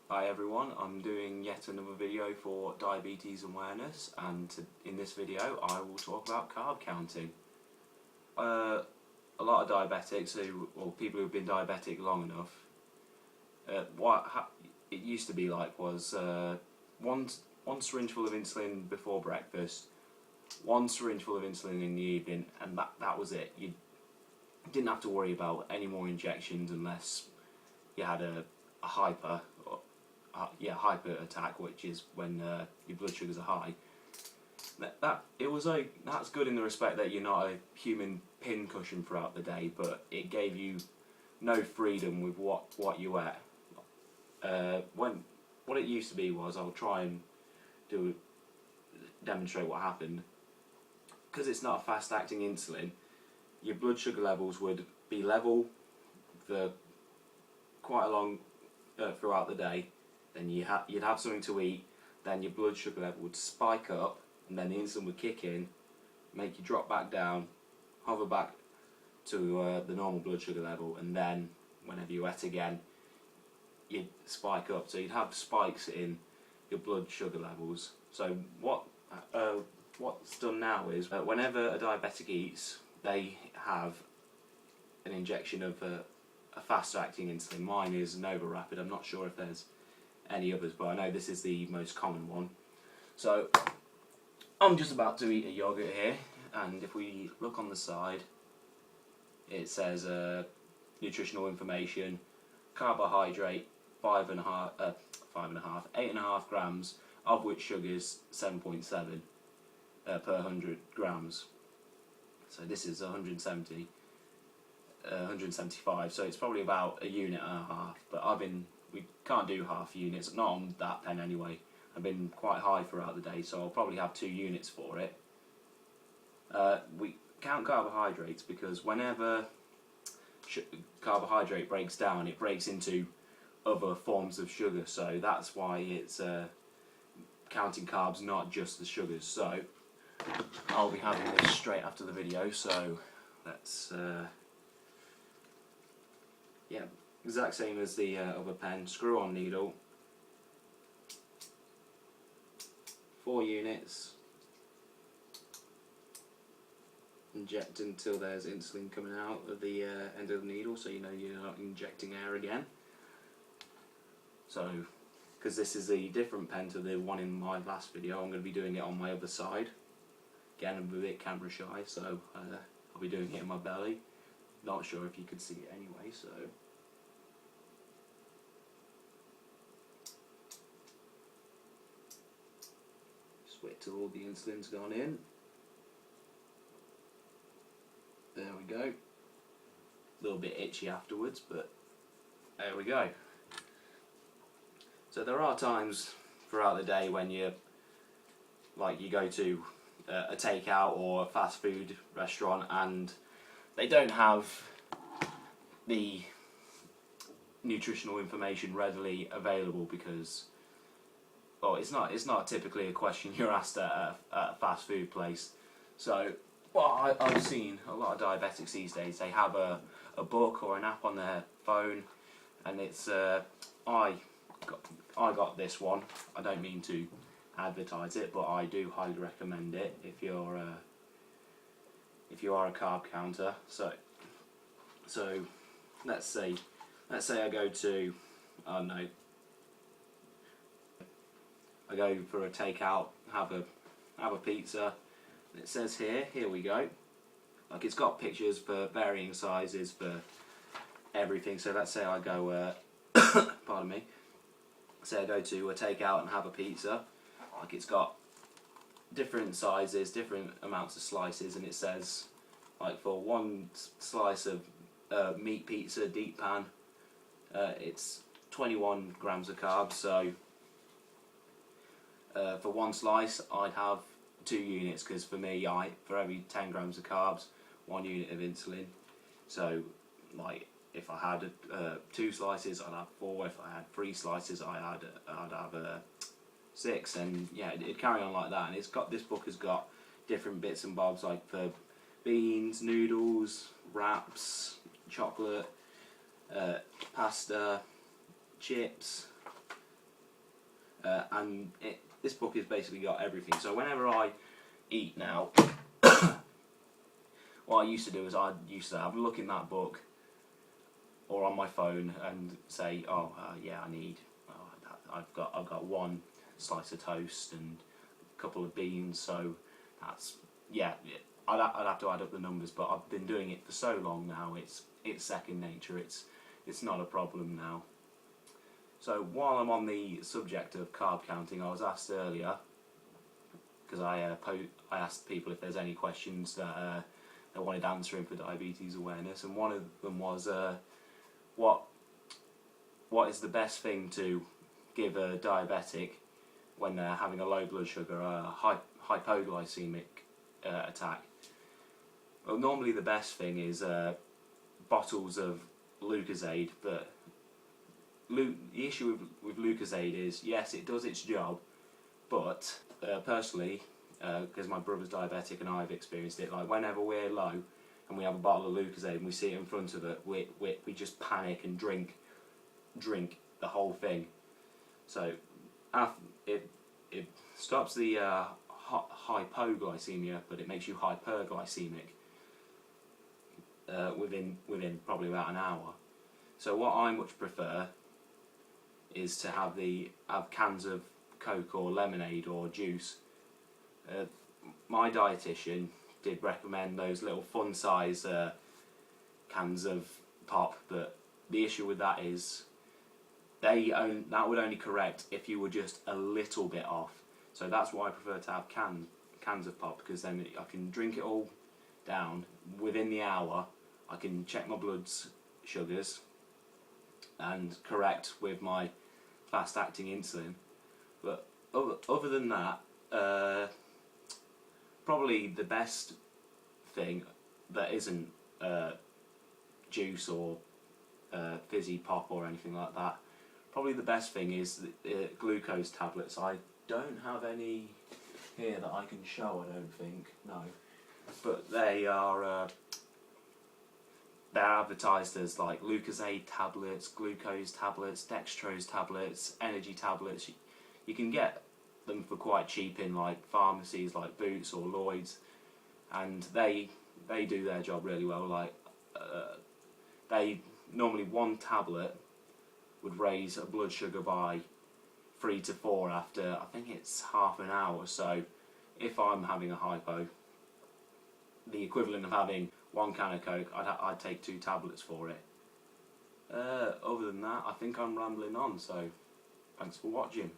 Hi everyone, I'm doing yet another video for diabetes awareness, and in this video I will talk about carb counting. A lot of diabetics, or people who've been diabetic long enough, it used to be like was one syringe full of insulin before breakfast, one syringe full of insulin in the evening, and that was it. You didn't have to worry about any more injections unless you had a hyper attack, which is when your blood sugars are high. That's good in the respect that you're not a human pin cushion throughout the day, but it gave you no freedom with what you ate. What it used to be was, I'll try and demonstrate what happened. Because it's not a fast acting insulin, your blood sugar levels would be level for quite a long throughout the day. Then you'd have something to eat, then your blood sugar level would spike up, and then the insulin would kick in, make you drop back down, hover back to the normal blood sugar level, and then whenever you ate again, you'd spike up. So you'd have spikes in your blood sugar levels. So what's done now is, whenever a diabetic eats, they have an injection of a faster acting insulin. Mine is Nova Rapid. I'm not sure if there's any others, but I know this is the most common one. So I'm just about to eat a yogurt here, and if we look on the side, it says nutritional information, carbohydrate 8.5 grams, of which sugar is 7.7 per 100 grams. So this is 175, so it's probably about a unit and a half, but we can't do half units, not on that pen anyway. I've been quite high throughout the day, so I'll probably have 2 units for it. We count carbohydrates because whenever carbohydrate breaks down, it breaks into other forms of sugar, so that's why it's counting carbs, not just the sugars. So I'll be having this straight after the video, so let's exact same as the other pen. Screw on needle, 4 units, inject until there's insulin coming out of the end of the needle, so you know you're not injecting air again. So, because this is a different pen to the one in my last video, I'm going to be doing it on my other side. Again, I'm a bit camera shy, so I'll be doing it in my belly. Not sure if you could see it anyway, so just wait till all the insulin's gone in. There we go. A little bit itchy afterwards, but there we go. So there are times throughout the day when you go to a takeout or a fast food restaurant and they don't have the nutritional information readily available because, well, it's not typically a question you're asked at a fast food place. So I've seen a lot of diabetics these days, they have a book or an app on their phone, and it's I got this one. I don't mean to advertise it, but I do highly recommend it if you are a carb counter. So let's say I go to, I don't know, I go for a takeout, have a pizza, and it says here we go, like it's got pictures for varying sizes for everything. So let's say I go pardon me, say I go to a takeout and have a pizza, like it's got different sizes, different amounts of slices, and it says, like, for one slice of meat pizza deep pan, it's 21 grams of carbs. So for one slice I'd have 2 units, because for me, for every 10 grams of carbs, 1 unit of insulin. So like if I had 2 slices, I'd have 4. If I had 3 slices, I'd have 6, and yeah, it'd carry on like that. And this book has got different bits and bobs, like for beans, noodles, wraps, chocolate, pasta, chips, and this book has basically got everything. So whenever I eat now, what I used to do is I used to have a look in that book or on my phone and say, oh yeah, I've got one slice of toast and a couple of beans, so that's, yeah, I'd have to add up the numbers, but I've been doing it for so long now, it's second nature, it's not a problem now. So while I'm on the subject of carb counting, I was asked earlier, because I asked people if there's any questions that they wanted answering for diabetes awareness, and one of them was what is the best thing to give a diabetic when they're having a low blood sugar, a hypoglycemic attack? Well, normally the best thing is bottles of Lucozade, but the issue with Lucozade is, yes, it does its job, but personally, because my brother's diabetic and I've experienced it, like whenever we're low and we have a bottle of Lucozade and we see it in front of it, we just panic and drink the whole thing. So it stops the hypoglycaemia, but it makes you hyperglycemic within probably about an hour. So what I much prefer is to have cans of Coke or lemonade or juice. My dietitian did recommend those little fun size cans of pop, but the issue with that is that would only correct if you were just a little bit off. So that's why I prefer to have cans of pop, because then I can drink it all down within the hour. I can check my blood sugars and correct with my fast acting insulin. But other than that, probably the best thing that isn't juice or fizzy pop or anything like that, probably the best thing is glucose tablets. I don't have any here that I can show, I don't think, no. But they're advertised as like Lucozade tablets, glucose tablets, dextrose tablets, energy tablets. You can get them for quite cheap in like pharmacies like Boots or Lloyd's, and they do their job really well. Like they normally, one tablet would raise a blood sugar by 3 to 4 after, I think it's half an hour. So if I'm having a hypo, the equivalent of having one can of Coke, I'd take 2 tablets for it. Other than that, I think I'm rambling on, so thanks for watching.